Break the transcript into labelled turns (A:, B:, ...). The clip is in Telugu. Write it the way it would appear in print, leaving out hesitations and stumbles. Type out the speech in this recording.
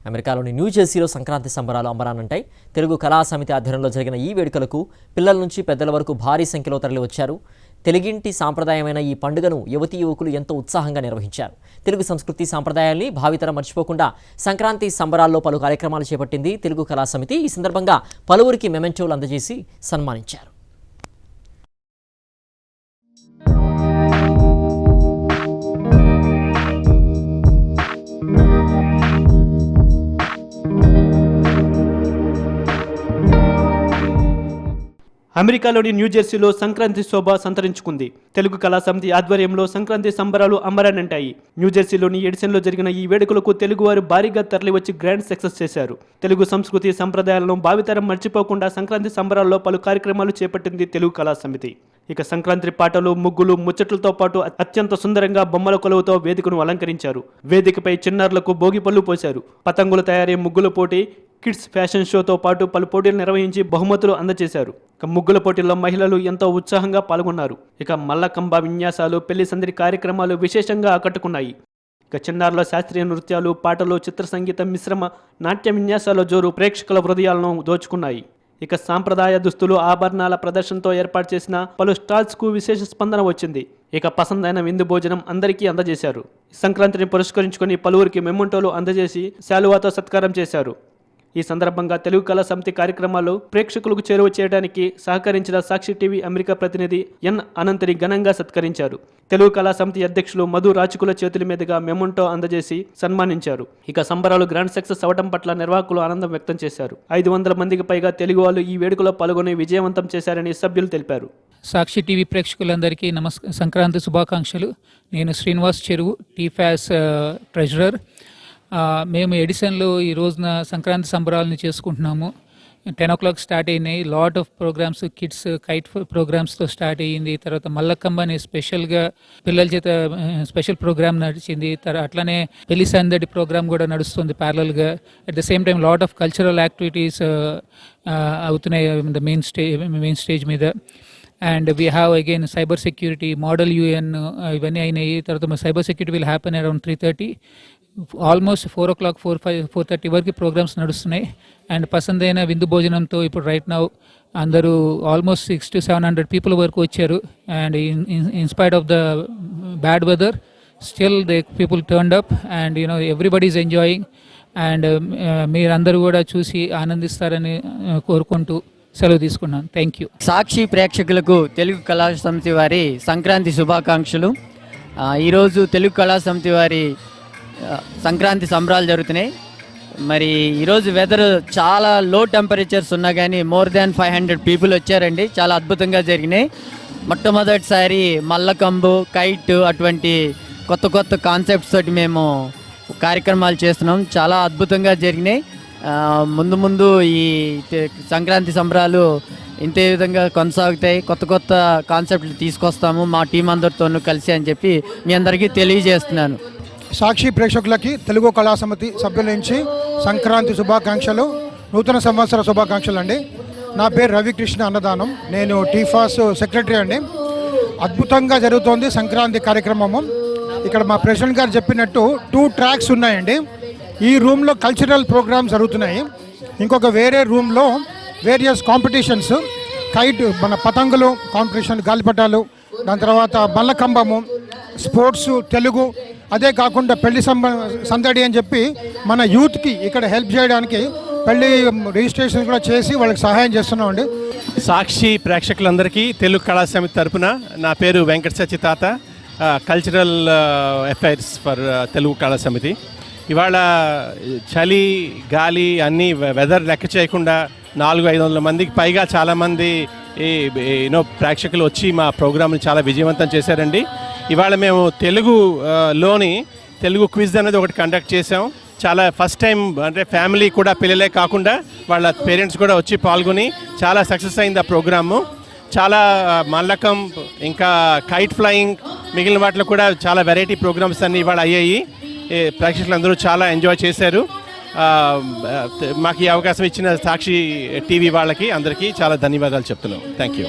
A: అమెరికాలోని న్యూజెర్సీలో సంక్రాంతి సంబరాలు అంబరానంటాయి. తెలుగు కళా సమితి ఆధ్వర్యంలో జరిగిన ఈ వేడుకలకు పిల్లల నుంచి పెద్దల వరకు భారీ సంఖ్యలో తరలివచ్చారు. తెలుగింటి సాంప్రదాయమైన ఈ పండుగను యువతీ యువకులు ఎంతో ఉత్సాహంగా నిర్వహించారు. తెలుగు సంస్కృతి సాంప్రదాయాల్ని భావితరం మర్చిపోకుండా సంక్రాంతి సంబరాల్లో పలు కార్యక్రమాలు చేపట్టింది తెలుగు కళా సమితి. ఈ సందర్భంగా పలువురికి మెమెంటోలు అందజేసి సన్మానించారు.
B: అమెరికాలోని న్యూజెర్సీలో సంక్రాంతి శోభ సంతరించుకుంది. తెలుగు కళా సమితి ఆధ్వర్యంలో సంక్రాంతి సంబరాలు అంబరానంటాయి. న్యూజెర్సీలోని ఎడిసన్లో జరిగిన ఈ వేడుకలకు తెలుగువారు భారీగా తరలివచ్చి గ్రాండ్ సక్సెస్ చేశారు. తెలుగు సంస్కృతి సంప్రదాయాలను భావితరం మర్చిపోకుండా సంక్రాంతి సంబరాల్లో పలు కార్యక్రమాలు చేపట్టింది తెలుగు కళా సమితి. ఇక సంక్రాంతి పాటలు, ముగ్గులు, ముచ్చట్లతో పాటు అత్యంత సుందరంగా బొమ్మల కొలువుతో వేదికను అలంకరించారు. వేదికపై చిన్నారులకు భోగి పళ్ళు పోశారు. పతంగుల తయారీ, ముగ్గుల పోటీ, కిడ్స్ ఫ్యాషన్ షోతో పాటు పలు పోటీలు నిర్వహించి బహుమతులు అందజేశారు. ఇక ముగ్గుల పోటీల్లో మహిళలు ఎంతో ఉత్సాహంగా పాల్గొన్నారు. ఇక మల్లకంబ విన్యాసాలు, పెళ్లి సందడి కార్యక్రమాలు విశేషంగా ఆకట్టుకున్నాయి. ఇక చిన్నారుల శాస్త్రీయ నృత్యాలు, పాటలు, చిత్ర సంగీతం మిశ్రమ నాట్య విన్యాసాల జోరు ప్రేక్షకుల హృదయాలను దోచుకున్నాయి. ఇక సాంప్రదాయ దుస్తులు, ఆభరణాల ప్రదర్శనతో ఏర్పాటు చేసిన పలు స్టాల్స్కు విశేష స్పందన వచ్చింది. ఇక పసందైన విందు భోజనం అందరికీ అందజేశారు. సంక్రాంతిని పురస్కరించుకొని పలువురికి మెమెంటోలు అందజేసి శాలువాతో సత్కారం చేశారు. ఈ సందర్భంగా తెలుగు కళా సమితి కార్యక్రమాలు ప్రేక్షకులకు చేరువ చేయడానికి సహకరించిన సాక్షి టీవీ అమెరికా ప్రతినిధి ఎన్ అనంతని ఘనంగా సత్కరించారు. తెలుగు కళా సమితి అధ్యక్షులు మధు రాచుకుల చేతుల మీదుగా మెమెంటో అందజేసి సన్మానించారు. ఇక సంబరాలు గ్రాండ్ సక్సెస్ అవడం పట్ల నిర్వాహకులు ఆనందం వ్యక్తం చేశారు. 500 మందికి పైగా తెలుగు వాళ్ళు ఈ వేడుకలో పాల్గొని విజయవంతం చేశారని సభ్యులు తెలిపారు.
C: సాక్షి టీవీ ప్రేక్షకులందరికీ సంక్రాంతి శుభాకాంక్షలు. నేను శ్రీనివాస్ చెరువు, టీఫాస్ ట్రెజరర్. మేము ఎడిసన్లో ఈ రోజున సంక్రాంతి సంబరాలను చేసుకుంటున్నాము. 10 o'clock స్టార్ట్ అయినాయి. Lot of programs, kids kite ప్రోగ్రామ్స్తో స్టార్ట్ అయ్యింది. తర్వాత మల్లకంబ అనే స్పెషల్గా పిల్లల చేత స్పెషల్ ప్రోగ్రామ్ నడిచింది. అట్లానే పెళ్లి సందడి ప్రోగ్రామ్ కూడా నడుస్తుంది ప్యారలల్గా. At the same time lot of cultural activities అవుతున్నాయి మెయిన్ స్టేజ్ మీద. And we have again cyber security, model UN ఇవన్నీ అయినాయి. తర్వాత cyber security will happen around 3:30. Almost 4 o'clock 4:30 వరకు ప్రోగ్రామ్స్ నడుస్తున్నాయి. అండ్ పసందైన విందు భోజనంతో ఇప్పుడు రైట్ నౌ అందరూ ఆల్మోస్ట్ 600 to 700 పీపుల్ వరకు వచ్చారు. And inspired of the bad weather still the people turned up and everybody is enjoying. And మీరందరూ కూడా చూసి ఆనందిస్తారని కోరుకుంటూ సెలవు తీసుకున్నాను. Thank you.
D: సాక్షి ప్రేక్షకులకు తెలుగు కళా సమితి వారి సంక్రాంతి శుభాకాంక్షలు. ఈరోజు తెలుగు కళా సమితి వారి సంక్రాంతి సంబరాలు జరుగుతున్నాయి. మరి ఈరోజు వెదర్ చాలా లో టెంపరేచర్స్ ఉన్నా కానీ మోర్ దాన్ 500 పీపుల్ వచ్చారండి. చాలా అద్భుతంగా జరిగినాయి. మొట్టమొదటిసారి మల్లకంబు, కైట్ అటువంటి కొత్త కొత్త కాన్సెప్ట్స్ తోటి మేము కార్యక్రమాలు చేస్తున్నాం. చాలా అద్భుతంగా జరిగినాయి. ముందు ముందు ఈ సంక్రాంతి సంబరాలు ఇంతే విధంగా కొనసాగుతాయి. కొత్త కొత్త కాన్సెప్ట్లు తీసుకొస్తాము మా టీం అందరితోనూ కలిసి అని చెప్పి మీ అందరికీ తెలియజేస్తున్నాను.
E: సాక్షి ప్రేక్షకులకి తెలుగు కళా సమితి సభ్యుల నుంచి సంక్రాంతి శుభాకాంక్షలు, నూతన సంవత్సర శుభాకాంక్షలు అండి. నా పేరు రవికృష్ణ అన్నదానం. నేను టీఫాస్ సెక్రటరీ అండి. అద్భుతంగా జరుగుతోంది సంక్రాంతి కార్యక్రమము. ఇక్కడ మా ప్రెసిడెంట్ గారు చెప్పినట్టు 2 tracks ఉన్నాయండి. ఈ రూమ్లో కల్చరల్ ప్రోగ్రామ్స్ జరుగుతున్నాయి. ఇంకొక వేరే రూమ్లో వేరియస్ కాంపిటీషన్స్, కైట్ మన పతంగులు కాంపిటీషన్, గాలిపటాలు, దాని తర్వాత మల్లకంబము, స్పోర్ట్స్, తెలుగు, అదే కాకుండా పెళ్లి సందడి అని చెప్పి మన యూత్కి ఇక్కడ హెల్ప్ చేయడానికి పెళ్లి రిజిస్ట్రేషన్ కూడా చేసి వాళ్ళకి సహాయం చేస్తున్నామండి.
F: సాక్షి ప్రేక్షకులందరికీ తెలుగు కళా సమితి తరపున నా పేరు వెంకట సత్యతాత, cultural affairs for Telugu Kala Samiti. ఇవాళ చలి, గాలి అన్నీ వెదర్ లెక్క చేయకుండా 400-500 మందికి పైగా చాలామంది ప్రేక్షకులు వచ్చి మా ప్రోగ్రామ్ని చాలా విజయవంతం చేశారండి. ఇవాళ మేము తెలుగు క్విజ్ అనేది ఒకటి కండక్ట్ చేసాం. చాలా ఫస్ట్ టైం, అంటే ఫ్యామిలీ కూడా పిల్లలే కాకుండా వాళ్ళ పేరెంట్స్ కూడా వచ్చి పాల్గొని చాలా సక్సెస్ అయింది ఆ ప్రోగ్రాము. చాలా మల్లకం, ఇంకా కైట్ ఫ్లయింగ్, మిగిలిన వాటిలో కూడా చాలా వెరైటీ ప్రోగ్రామ్స్ అన్నీ ఇవాళ అయ్యాయి. ప్రేక్షకులందరూ చాలా ఎంజాయ్ చేశారు. మాకు ఈ అవకాశం ఇచ్చిన సాక్షి టీవీ వాళ్ళకి అందరికీ చాలా ధన్యవాదాలు చెప్తున్నాం. Thank you.